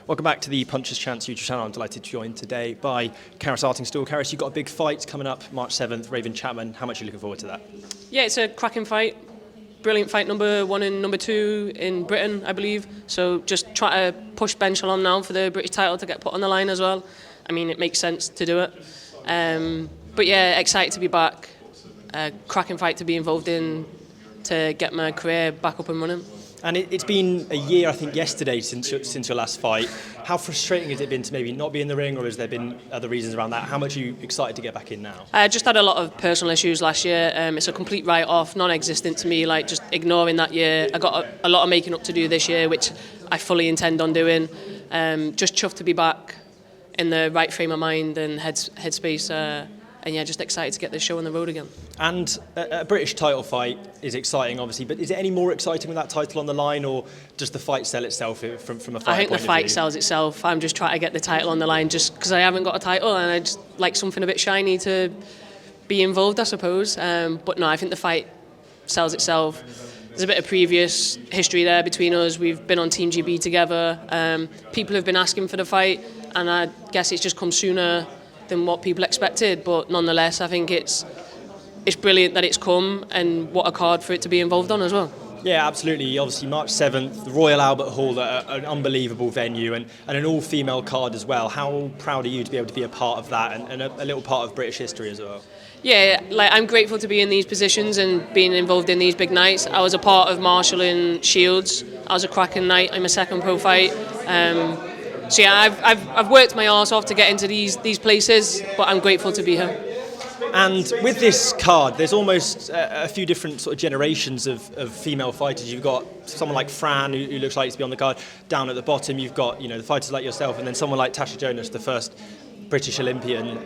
Welcome back to the Puncher's Chance YouTube channel. I'm delighted to join today by Karris Artingstall. Karris, you've got a big fight coming up March 7th, Raven Chapman. How much are you looking forward to that? Yeah, it's a cracking fight. Brilliant fight, number 1 and number 2 in Britain, I believe. So just try to push bench along now for the British title to get put on the line as well. I mean, it makes sense to do it. But yeah, excited to be back. Cracking fight to be involved in to get my career back up and running. And it's been a year, I think, yesterday since your last fight. How frustrating has it been to maybe not be in the ring, or has there been other reasons around that? How much are you excited to get back in now? I just had a lot of personal issues last year. It's a complete write-off, non-existent to me, like just ignoring that year. I got a lot of making up to do this year, which I fully intend on doing. Just chuffed to be back in the right frame of mind and headspace. And yeah, just excited to get this show on the road again. And a British title fight is exciting, obviously, but is it any more exciting with that title on the line, or does the fight sell itself from a fight point of view? I think the fight sells itself. I'm just trying to get the title on the line just because I haven't got a title, and I just like something a bit shiny to be involved, I suppose. But no, I think the fight sells itself. There's a bit of previous history there between us. We've been on Team GB together. People have been asking for the fight, and I guess it's just come sooner than what people expected, but nonetheless I think it's brilliant that it's come, and what a card for it to be involved on as well. Yeah, absolutely. Obviously March 7th, the Royal Albert Hall, an unbelievable venue, and an all-female card as well. How proud are you to be able to be a part of that, and a little part of British history as well? Yeah, like I'm grateful to be in these positions and being involved in these big nights. I was a part of marshalling Shields. I was a cracking night in my second pro fight. So yeah, I've worked my arse off to get into these places, but I'm grateful to be here. And with this card, there's almost a few different sort of generations of female fighters. You've got someone like Fran, who looks like to be on the card. Down at the bottom, you've got the fighters like yourself, and then someone like Natasha Jonas, the first British Olympian.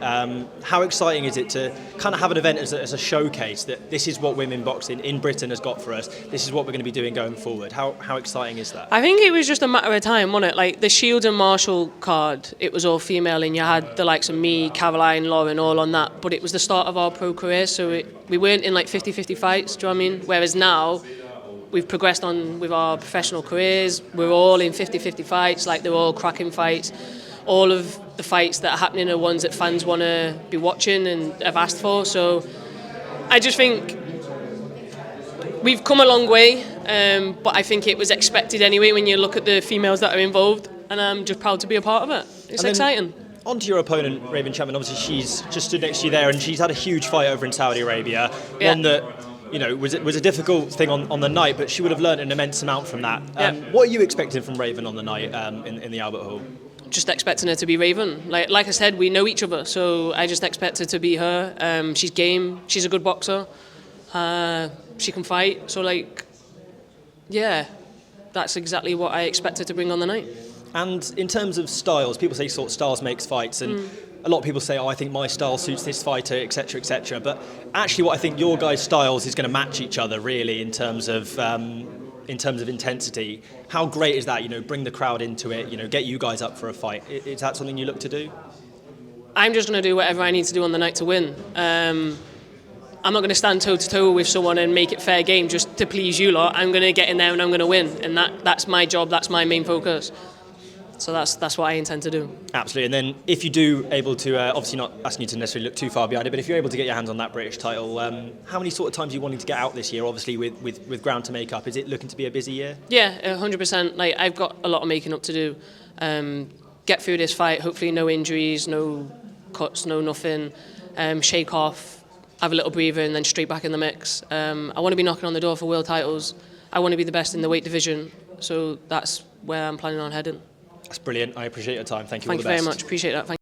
How exciting is it to kind of have an event as a showcase that this is what women boxing in Britain has got for us, this is what we're going to be doing going forward? How exciting is that? I think it was just a matter of time, wasn't it? Like the Shield and Marshall card, it was all female, and you had the likes of me, Caroline, Lauren, all on that, but it was the start of our pro career, so we weren't in like 50-50 fights, do you know what I mean? Whereas now, we've progressed on with our professional careers, we're all in 50-50 fights, like they're all cracking fights. All of the fights that are happening are ones that fans want to be watching and have asked for. So I just think we've come a long way, but I think it was expected anyway when you look at the females that are involved, and I'm just proud to be a part of it. It's exciting. On to your opponent, Raven Chapman. Obviously, she's just stood next to you there, and she's had a huge fight over in Saudi Arabia. Yeah. One that was a difficult thing on the night, but she would have learned an immense amount from that. Yeah. What are you expecting from Raven on the night in the Albert Hall? Just expecting her to be Raven. Like I said, we know each other, so I just expect her to be her. She's game, she's a good boxer, she can fight, so yeah, that's exactly what I expect her to bring on the night. And in terms of styles, people say sort of styles makes fights, and a lot of people say, I think my style suits this fighter, etc., etc. But actually what I think your guys' styles is going to match each other really in terms of intensity. How great is that? Bring the crowd into it, get you guys up for a fight. Is that something you look to do? I'm just going to do whatever I need to do on the night to win. I'm not going to stand toe-to-toe with someone and make it fair game just to please you lot. I'm going to get in there and I'm going to win. And that's my job, that's my main focus. So that's what I intend to do. Absolutely. And then if you do able to, obviously not asking you to necessarily look too far behind it, but if you're able to get your hands on that British title, how many sort of times are you wanting to get out this year? Obviously with ground to make up, is it looking to be a busy year? Yeah, 100%. I've got a lot of making up to do. Get through this fight, hopefully no injuries, no cuts, no nothing. Shake off, have a little breather, and then straight back in the mix. I want to be knocking on the door for world titles. I want to be the best in the weight division, so that's where I'm planning on heading. That's brilliant. I appreciate your time. Thank you. Thank you very much. Appreciate that. Thank you.